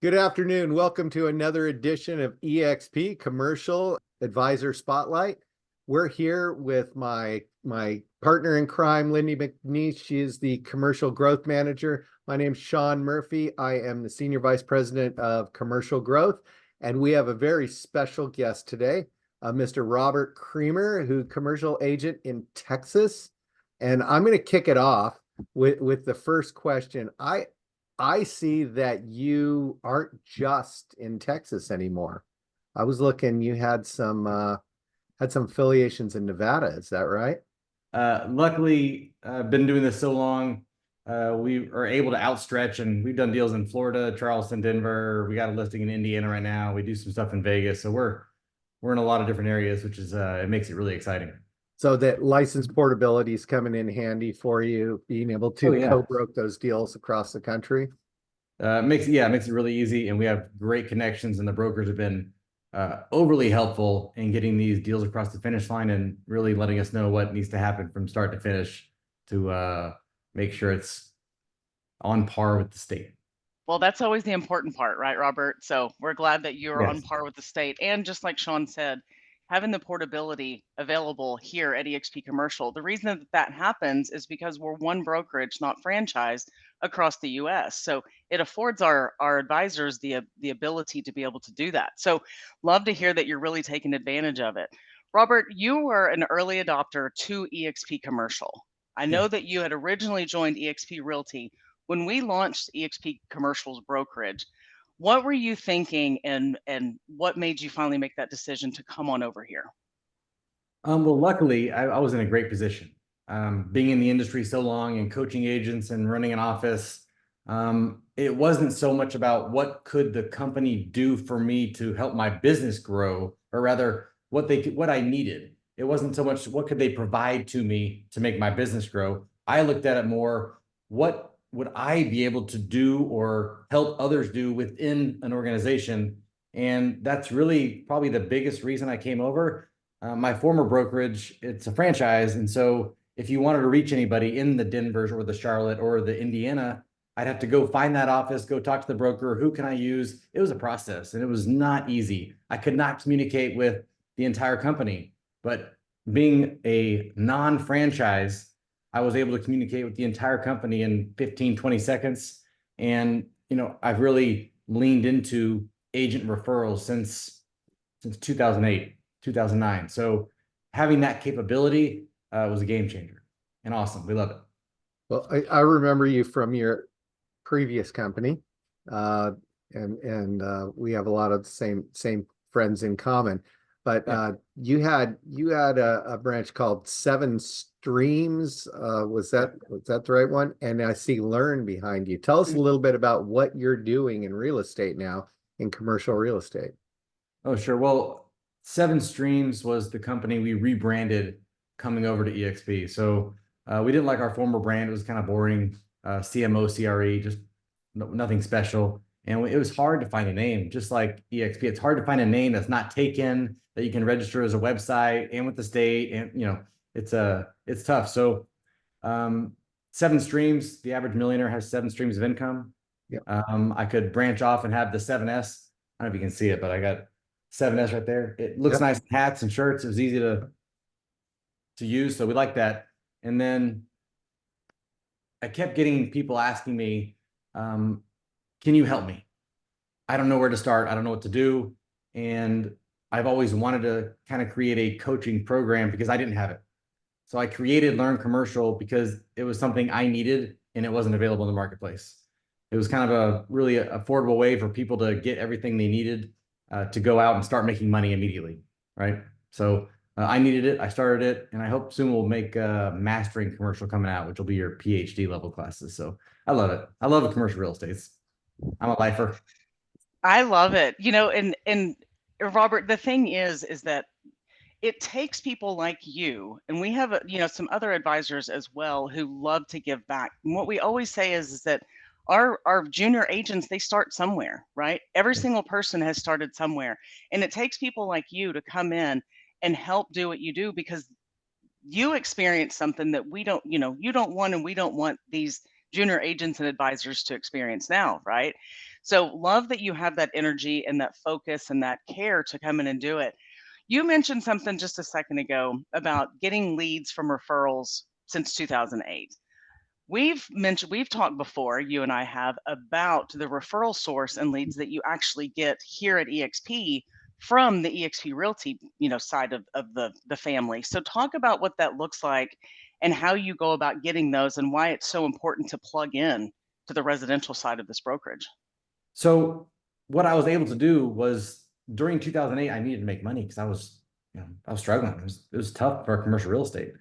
Good afternoon. Welcome to another edition of EXP Commercial Advisor Spotlight. We're here with my partner in crime, Lyndee McNeese. She is the Commercial Growth Manager. My name's Sean Murphy. I am the Senior Vice President of Commercial Growth, and we have a very special guest today, Mr. Robert Creamer, who's commercial agent in Texas. And I'm going to kick it off with the first question. I see that you aren't just in Texas anymore. I was looking, you had some affiliations in Nevada. Is that right? Luckily, I've been doing this so long, we are able to outstretch, and we've done deals in Florida, Charleston, Denver. We got a listing in Indiana right now. We do some stuff in Vegas, so we're in a lot of different areas, which is it makes it really exciting. So that license portability is coming in handy for you, being able Oh to yeah, co-broke those deals across the country. it makes it really easy, and we have great connections, and the brokers have been overly helpful in getting these deals across the finish line and really letting us know what needs to happen from start to finish to make sure it's on par with the state. Well, that's always the important part, right, Robert? So we're glad that you're on Yes. par with the state. And just like Sean said, having the portability available here at EXP Commercial. The reason that that happens is because we're one brokerage, not franchised, across the US. So it affords our advisors the ability to be able to do that. So love to hear that you're really taking advantage of it. Robert, you were an early adopter to EXP Commercial. I Yeah. know that you had originally joined EXP Realty when we launched EXP Commercial's brokerage. What were you thinking, and what made you finally make that decision to come on over here? Well, luckily, I was in a great position. Being in the industry so long and coaching agents and running an office, it wasn't so much about what could the company do for me to help my business grow, or rather what I needed. It wasn't so much what could they provide to me to make my business grow. I looked at it more, what would I be able to do or help others do within an organization? And that's really probably the biggest reason I came over. My former brokerage, it's a franchise. And so if you wanted to reach anybody in the Denvers or the Charlotte or the Indiana, I'd have to go find that office, go talk to the broker. Who can I use? It was a process, and it was not easy. I could not communicate with the entire company, but being a non-franchise, I was able to communicate with the entire company in 15, 20 seconds. And, I've really leaned into agent referrals since 2008. 2009. So having that capability was a game changer and awesome. We love it. Well, I remember you from your previous company, and we have a lot of the same friends in common. But you had a branch called Seven Streams. Was that the right one? And I see Learn behind you. Tell us a little bit about what you're doing in real estate now, in commercial real estate. Oh, sure. Well, Seven Streams was the company we rebranded coming over to EXP. So we didn't like our former brand. It was kind of boring, CMO, CRE, just nothing special. And it was hard to find a name, just like EXP. It's hard to find a name that's not taken, that you can register as a website and with the state. And, it's tough. So Seven Streams, the average millionaire has 7 streams of income. Yeah. I could branch off and have the 7S. I don't know if you can see it, but I got 7S right there. It looks nice in hats and shirts. It was easy to use, so we like that. And then I kept getting people asking me, can you help me? I don't know where to start. I don't know what to do. And I've always wanted to kind of create a coaching program because I didn't have it. So I created Learn Commercial because it was something I needed and it wasn't available in the marketplace. It was kind of a really affordable way for people to get everything they needed to go out and start making money immediately, right? So I needed it, I started it, and I hope soon we'll make mastering commercial coming out, which will be your PhD level classes. So I love it. I love commercial real estate. I'm a lifer. I love it. And Robert, the thing is that it takes people like you, and we have some other advisors as well who love to give back. And what we always say is that our junior agents, they start somewhere, right? Every single person has started somewhere, and it takes people like you to come in and help do what you do, because you experience something that we don't, you don't want, and we don't want these junior agents and advisors to experience now, right? So love that you have that energy and that focus and that care to come in and do it. You mentioned something just a second ago about getting leads from referrals since 2008. We've talked before, you and I have, about the referral source and leads that you actually get here at EXP from the EXP Realty, side of the family. So talk about what that looks like and how you go about getting those and why it's so important to plug in to the residential side of this brokerage. So what I was able to do was during 2008, I needed to make money because I was struggling. It was tough for commercial real estate.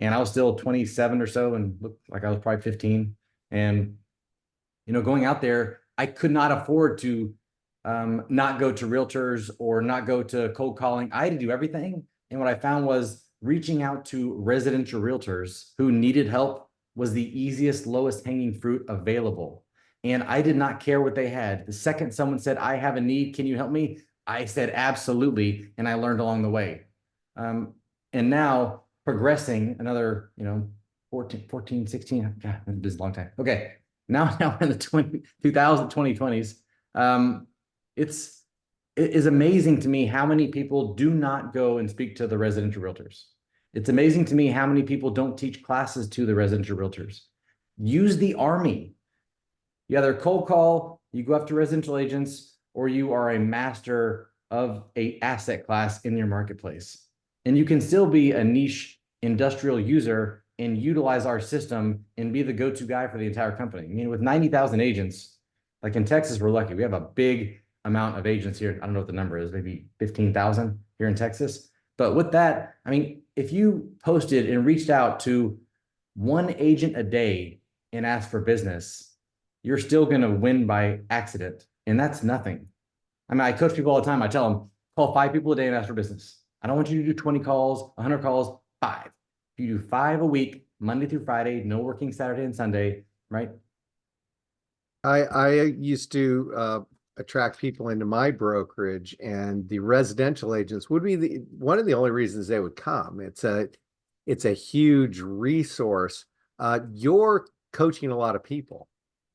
And I was still 27 or so and looked like I was probably 15. And, going out there, I could not afford to not go to realtors or not go to cold calling. I had to do everything. And what I found was reaching out to residential realtors who needed help was the easiest, lowest hanging fruit available. And I did not care what they had. The second someone said, I have a need, can you help me? I said, absolutely. And I learned along the way. And now progressing another, 14, 16, God, this is a long time. Okay. Now we're in the 2020s. It is amazing to me how many people do not go and speak to the residential realtors. It's amazing to me how many people don't teach classes to the residential realtors. Use the Army. You either cold call, you go after residential agents, or you are a master of a asset class in your marketplace. And you can still be a niche industrial user and utilize our system and be the go-to guy for the entire company. I mean, with 90,000 agents, like in Texas, we're lucky. We have a big amount of agents here. I don't know what the number is, maybe 15,000 here in Texas. But with that, I mean, if you posted and reached out to one agent a day and asked for business, you're still going to win by accident. And that's nothing. I mean, I coach people all the time. I tell them, call 5 people a day and ask for business. I don't want you to do 20 calls, 100 calls, 5. If you do 5 a week, Monday through Friday, no working Saturday and Sunday, right? I used to attract people into my brokerage, and the residential agents would be one of the only reasons they would come. It's a huge resource. You're coaching a lot of people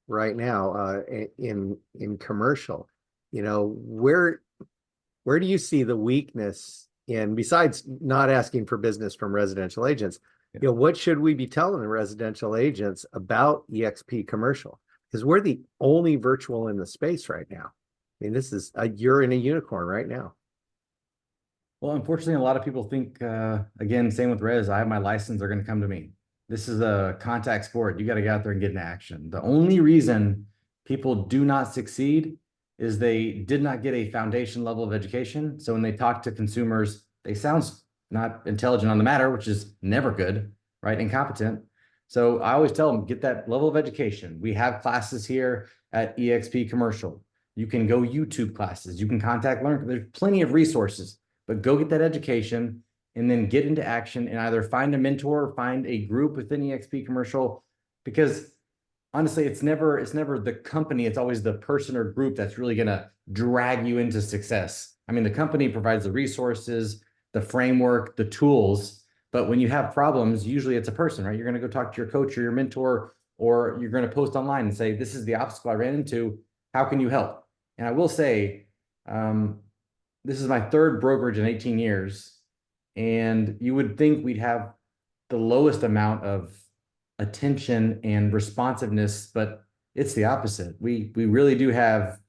right now in commercial. Where do you see the weakness in, besides not asking for business from residential agents? Yeah. What should we be telling the residential agents about EXP commercial? Because we're the only virtual in the space right now. I mean, this is you're in a unicorn right now. Well, unfortunately, a lot of people think, again, same with res, I have my license, they're going to come to me. This is a contact sport. You got to get out there and get into action. The only reason people do not succeed is they did not get a foundation level of education. So when they talk to consumers, they sound not intelligent on the matter, which is never good, right? Incompetent. So I always tell them, get that level of education. We have classes here at EXP Commercial. You can go YouTube classes. You can contact Learn. There's plenty of resources, but go get that education and then get into action and either find a mentor or find a group within EXP Commercial, because honestly, it's never the company. It's always the person or group that's really going to drag you into success. I mean, the company provides the resources, the framework, the tools, but when you have problems, usually it's a person, right? You're going to go talk to your coach or your mentor, or you're going to post online and say, this is the obstacle I ran into. How can you help? And I will say, this is my 3rd brokerage in 18 years. And you would think we'd have the lowest amount of attention and responsiveness, but it's the opposite. We really do have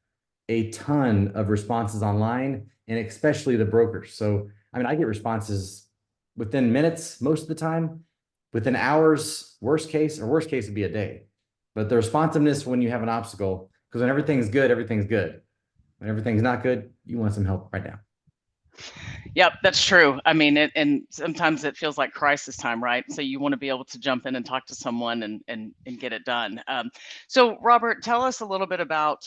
a ton of responses online, and especially the brokers. So, I mean, I get responses within minutes most of the time, within hours, worst case would be a day. But the responsiveness when you have an obstacle, because when everything's good, everything's good. When everything's not good, you want some help right now. Yep, that's true. I mean, and sometimes it feels like crisis time, right? So you want to be able to jump in and talk to someone and get it done. So Robert, tell us a little bit about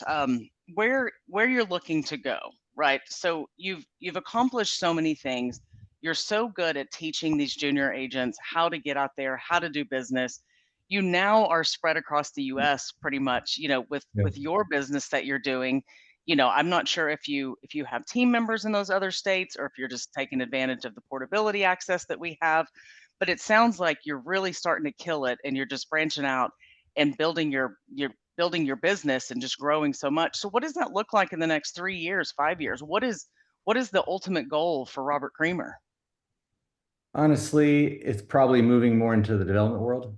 where you're looking to go, right? So you've accomplished so many things. You're so good at teaching these junior agents how to get out there, how to do business. You now are spread across the U.S. pretty much, with your business that you're doing. I'm not sure if you have team members in those other states or if you're just taking advantage of the portability access that we have, but it sounds like you're really starting to kill it and you're just branching out and building your building your business and just growing so much. So what does that look like in the next 3 years, 5 years? What is the ultimate goal for Robert Creamer? Honestly, it's probably moving more into the development world.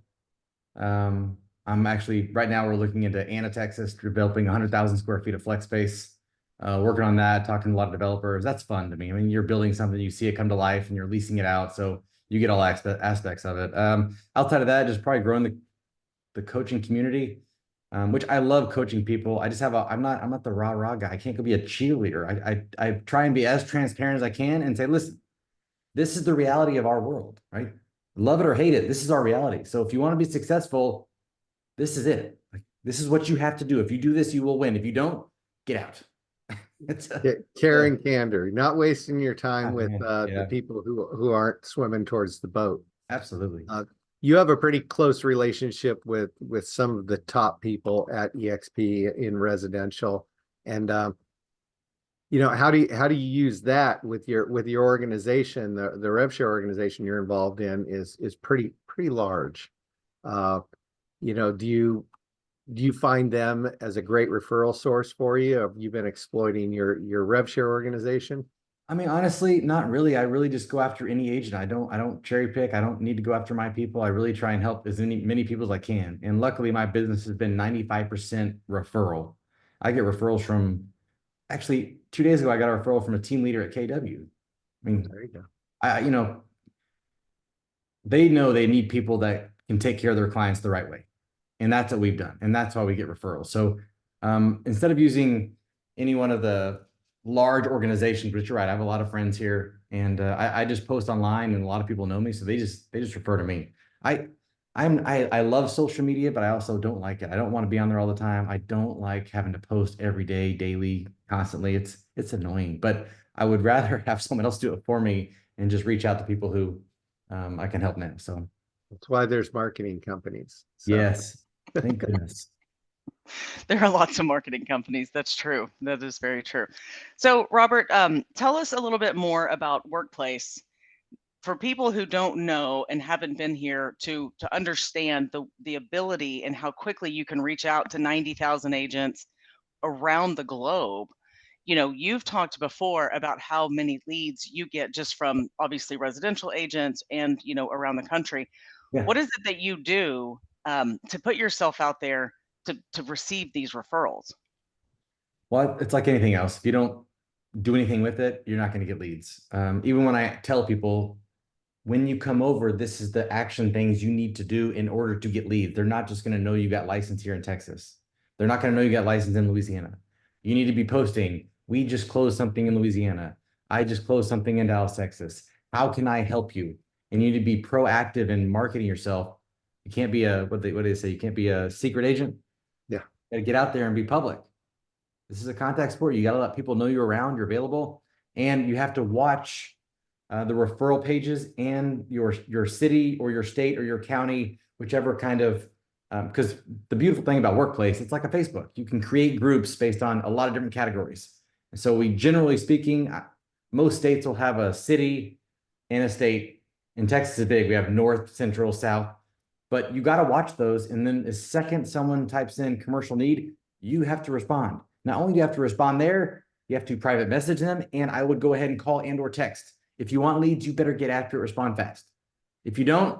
I'm actually right now we're looking into Anna, Texas, developing 100,000 square feet of flex space. Working on that, talking to a lot of developers. That's fun to me. I mean, you're building something, you see it come to life, and you're leasing it out, so you get all aspects of it. Outside of that, just probably growing the coaching community, which I love coaching people. I just have I'm not the rah guy. I can't go be a cheerleader. I try and be as transparent as I can and say, listen, this is the reality of our world, right? Love it or hate it, this is our reality. So if you want to be successful, this is it. Like, this is what you have to do. If you do this, you will win. If you don't, get out. Care and candor, not wasting your time with yeah. the people who aren't swimming towards the boat. Absolutely. You have a pretty close relationship with some of the top people at EXP in residential, and how do you use that with your organization? The RevShare organization you're involved in is pretty large. Do you find them as a great referral source for you? Have you been exploiting your RevShare organization? I mean, honestly, not really. I really just go after any agent. I don't cherry pick. I don't need to go after my people. I really try and help as many people as I can. And luckily, my business has been 95% referral. I get referrals from, actually, 2 days ago, I got a referral from a team leader at KW. I mean, There you go. They know they need people that can take care of their clients the right way. And that's what we've done. And that's why we get referrals. So instead of using any one of the large organizations, but you're right, I have a lot of friends here, and I just post online, and a lot of people know me, so they just refer to me. I love social media, but I also don't like it. I don't want to be on there all the time. I don't like having to post every day, daily, constantly. It's annoying, but I would rather have someone else do it for me and just reach out to people who I can help now. So That's why there's marketing companies. So. yes, thank goodness. There are lots of marketing companies. That's true. That is very true. So, Robert, tell us a little bit more about Workplace for people who don't know and haven't been here to understand the ability and how quickly you can reach out to 90,000 agents around the globe. You've talked before about how many leads you get just from obviously residential agents and around the country. Yeah. What is it that you do to put yourself out there to receive these referrals? Well, it's like anything else. If you don't do anything with it, you're not going to get leads. Even when I tell people, when you come over, this is the action things you need to do in order to get leads. They're not just going to know you got license here in Texas. They're not going to know you got license in Louisiana. You need to be posting, we just closed something in Louisiana. I just closed something in Dallas, Texas. How can I help you? And you need to be proactive in marketing yourself. You can't be what do they say? You can't be a secret agent. Yeah. You got to get out there and be public. This is a contact sport. You got to let people know you're around, you're available, and you have to watch the referral pages and your city or your state or your county, whichever kind of, because the beautiful thing about Workplace, it's like a Facebook. You can create groups based on a lot of different categories. And so we, generally speaking, most states will have a city and a state. In Texas is big. We have north, central, south, but you got to watch those. And then the second someone types in commercial need, you have to respond. Not only do you have to respond there, you have to private message them, and I would go ahead and call and or text. If you want leads, you better get after it, respond fast. If you don't,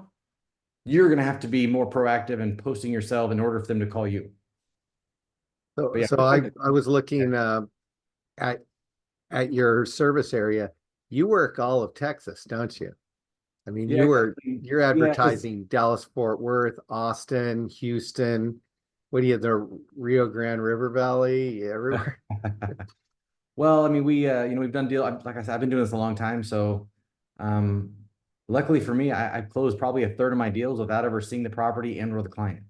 you're going to have to be more proactive and posting yourself in order for them to call you. So, yeah, I was looking at your service area. You work all of Texas, don't you? I mean, Yeah, you're advertising Dallas, Fort Worth, Austin, Houston. What do you, the Rio Grande River Valley, everywhere? Well, I mean, we've done like I said, I've been doing this a long time. So, luckily for me, I've closed probably a third of my deals without ever seeing the property and or the client.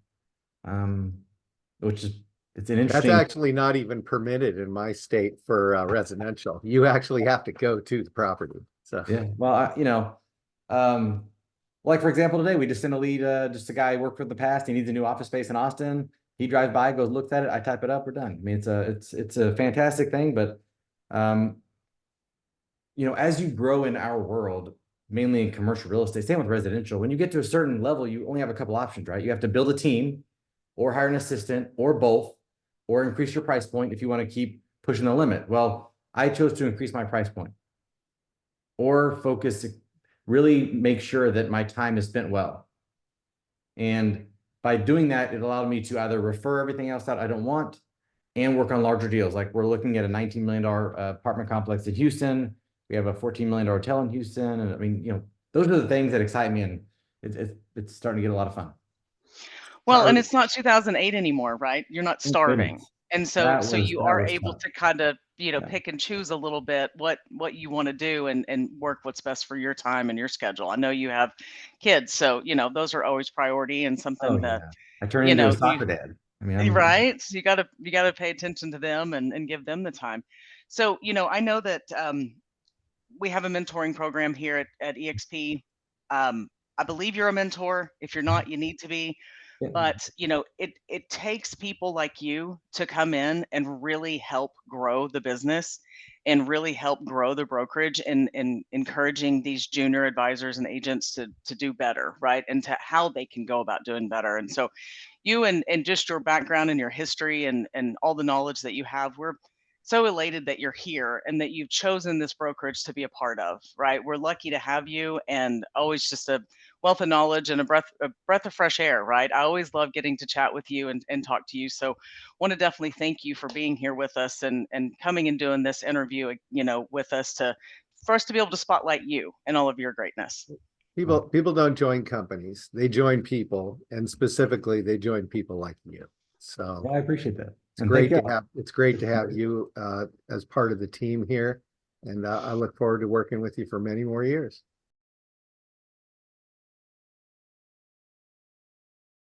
Which is, it's an interesting. That's actually not even permitted in my state for residential. You actually have to go to the property. So yeah, well, like for example, today we just sent a lead, just a guy who worked for the past. He needs a new office space in Austin. He drives by, goes, looks at it. I type it up. We're done. I mean, it's a fantastic thing, but as you grow in our world, mainly in commercial real estate, same with residential, when you get to a certain level, you only have a couple options, right? You have to build a team, or hire an assistant, or both, or increase your price point if you want to keep pushing the limit. Well, I chose to increase my price point or focus, really make sure that my time is spent well. And by doing that, it allowed me to either refer everything else that I don't want and work on larger deals. Like we're looking at a $19 million apartment complex in Houston. We have a $14 million hotel in Houston. And I mean, those are the things that excite me, and it's starting to get a lot of fun. Well, and it's not 2008 anymore, right? You're not Thank starving. goodness. And so you That are was able tough. to kind of, Yeah. pick and choose a little bit what you want to do and work what's best for your time and your schedule. I know you have kids, so those are always priority and Oh something that, yeah. I turn into a you soccer dad. I mean, right. So you gotta pay attention to them and give them the time. So, I know that we have a mentoring program here at EXP. I believe you're a mentor. If you're not, you need to be. yeah. But it takes people like you to come in and really help grow the business and really help grow the brokerage and encouraging these junior advisors and agents to do better, right? And to how they can go about doing better. And so you and just your background and your history and all the knowledge that you have, we're so elated that you're here and that you've chosen this brokerage to be a part of, right? We're lucky to have you, and always just a wealth of knowledge and a breath of fresh air, right? I always love getting to chat with you and talk to you. So want to definitely thank you for being here with us and coming and doing this interview, with us for us to be able to spotlight you and all of your greatness. People don't join companies, they join people, and specifically they join people like you. So Well, I appreciate that. it's great to have you as part of the team here. And I look forward to working with you for many more years.